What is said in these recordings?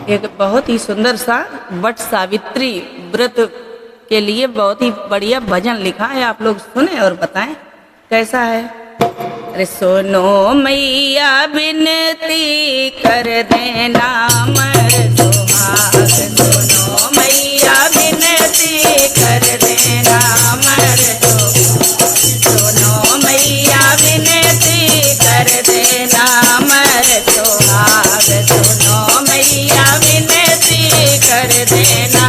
एक बहुत ही सुंदर सा वट सावित्री व्रत के लिए बहुत ही बढ़िया भजन लिखा है। आप लोग सुने और बताएं कैसा है। अरे सुनो मैया विनती कर देना मर सुहाग, सुनो मैया विनती कर देना मर सुनो मैया विनती कर देना मर सुहाग, सुनो मैया विनती कर देना।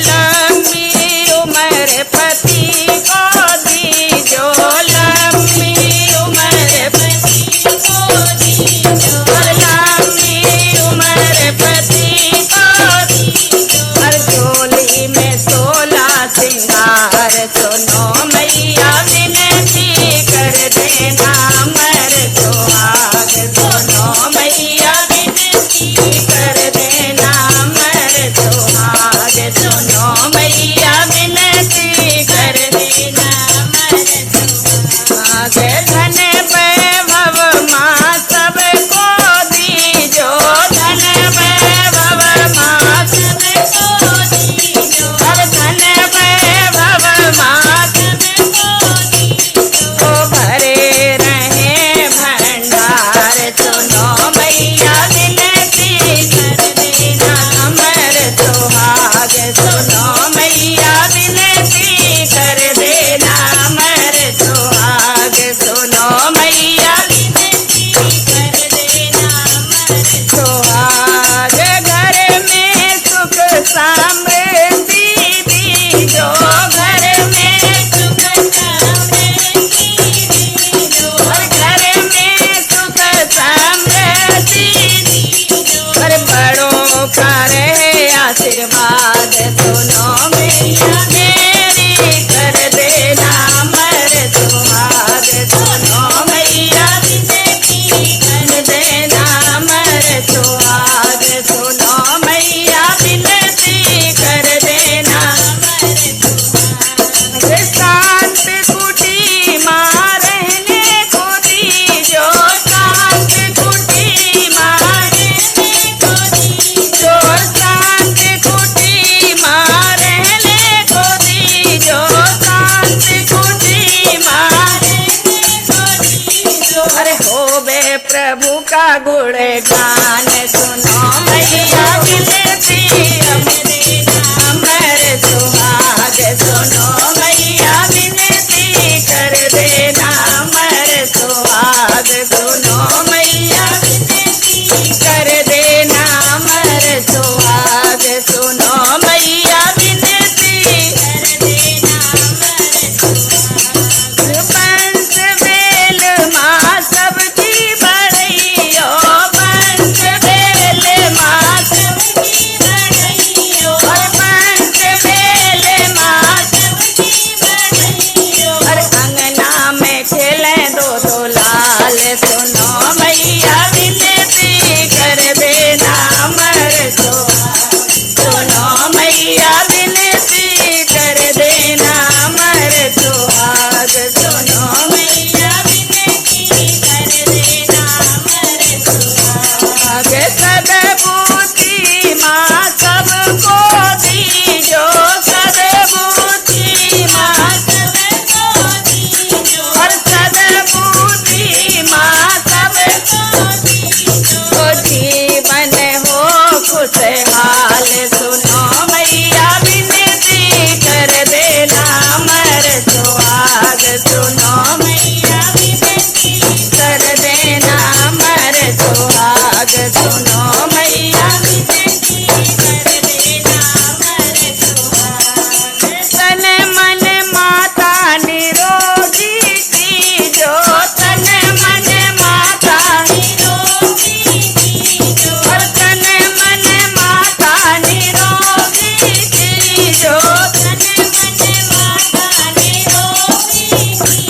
लंबी उम्र पति को दीजो, लंबी उम्र पति को दीजो, लंबी उम्र पति को दीजो, हर झोली में 16 सिंगार, सुनो मैया विनती कर देना मर सुहाग, सुनो मैया विनती कर देना मर सुहाग, सुनो मैया विनती कर देना मर सुहाग। धन वैभव माँ सबको दीजो, धन वैभव माँ सबको दीजो, हर धन वैभव माँ सबको दीजो, भरे रहे भंडार, सुनो मैया विनती कर देना मर सुहाग, सुनो मैया विनती कर देना मर सुहाग, सुनो मैया विनती कर देना मर सुहाग। घर में सुख समृद्धि दीजो, घर में सुख समृद्धि दीजो, घर में सुख समृद्धि दीजो, हर बड़ों का रहे आशीर्वाद, सुनो मैया मेरी कर देना मर सुहाग, सुनो मैया विनती कर देना मर सुहाग, सुनो मैया विनती कर देना मर सुहाग। शांत कुटी माँ रहने को दीजो, शांत कुटी माँ रहने को दीजो, शांत कुटी माँ रहने को दीजो, शांत कुटी माँ रहने को दीजो, अरे होवे प्रभु का गुणगान, सुनो मैया विनती अब देना मर सुहाग, सुनो मैया विनती कर देना मर सुहाग, सुनो मैया विनती कर देना मर सुहाग, सुनो मैया विनती कर देना मर सुहाग। बंस बेल माँ सबकी बड़ैयो, बंस बेल माँ सबकी बड़ैयो, और बंस बेल माँ सबकी बड़ैयो, और अंगना में खेले दो लाल, सुनो मैया विनती कर देना मर सुहाग, सुनो मैया विनती कर देना मर सुहाग, सुनो मैया विनती कर देना मर सुहाग। सद्बुद्धि माँ सबको दीजो, सद्बुद्धि माँ सबको दीजो, और सद्बुद्धि माँ सबको दीजो, जीवन हो खुशहाल, सुनो मैया विनती कर देना मर सुहाग, सुनो मैया विनती कर देना मर सुहाग, सुनो मैया विनती कर देना मर सुहाग। तन मन माता निरोगी कीजो, तन मन माता निरोगी कीजो, और तन मन माता निरोगी कीजो, तन मन माता निरोगी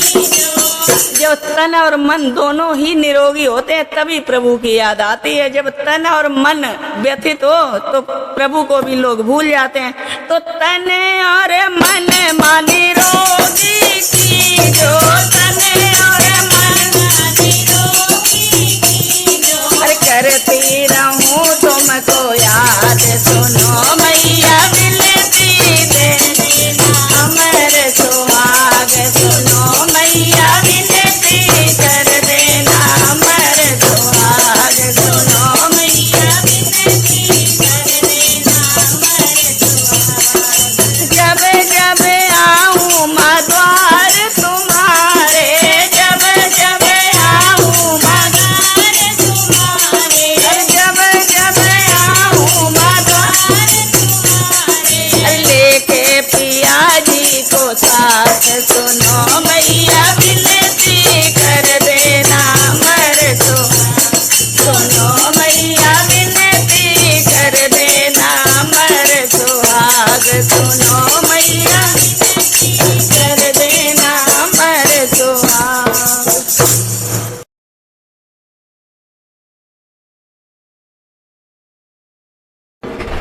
कीजो। जो तन और मन दोनों ही निरोगी होते हैं तभी प्रभु की याद आती है। जब तन और मन व्यथित हो तो प्रभु को भी लोग भूल जाते हैं। तो तन और मन निरोगी कीजो, तन और मन निरोगी कीजो, हर करती सुनो मैया कर देना अमर सुहाग।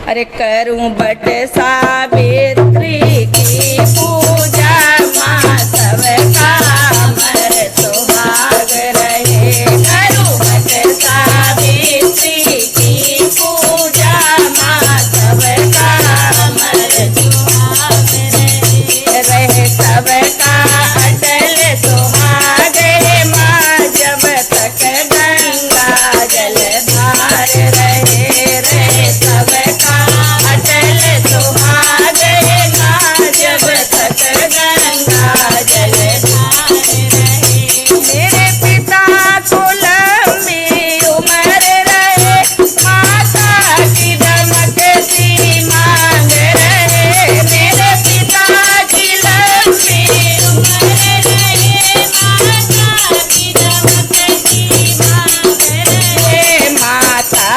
अरे करूं बट सावित्री की पूजा माँ सबका अमर सुहाग रहे। करूं बट सावित्री की पूजा माँ सबका अमर सुहाग रहे सबका अटल सुहाग माँ जब तक गंगा जलधार रहे सबका अटल सुहाग माँ जब तक गंगा जलधार रहे। मेरे पिता कुल में उमर रहे माता की दमकती मांग रहे। मेरे पिता की लक्ष्मी उमर रहे माता की दमकती मांग रहे। माता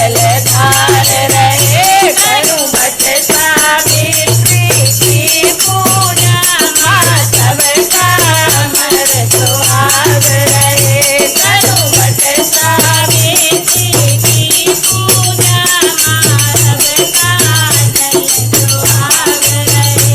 जलधार रहे, करूं बट सावित्री की पूजा, माँ सबका अमर सुहाग रहे, करूं बट सावित्री की पूजा, माँ सबका अमर सुहाग रहे।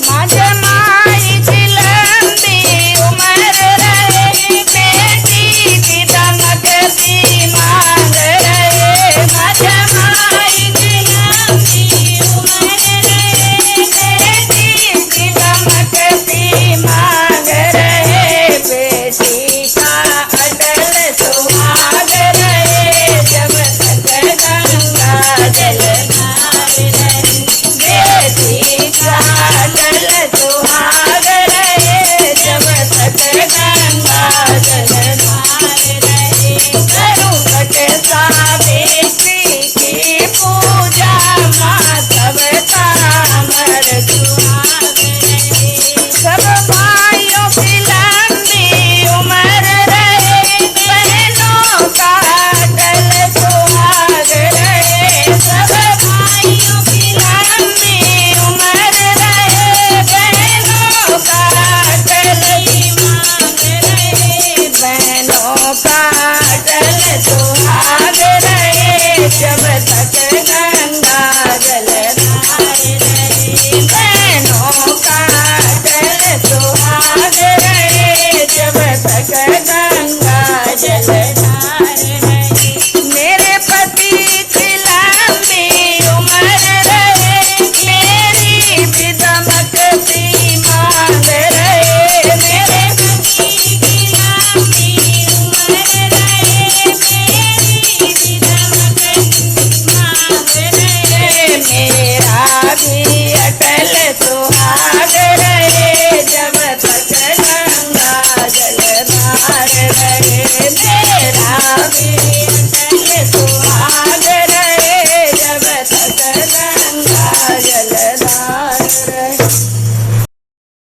माँ जमाई की लंबी उम्र रहे, बेटी की दमकती मांग रहे, माँ जमाई की लंबी उम्र रहे, बेटी की दमकती मांग रहे, बेटी का अटल सुहाग रहे, जब तक गंगा जल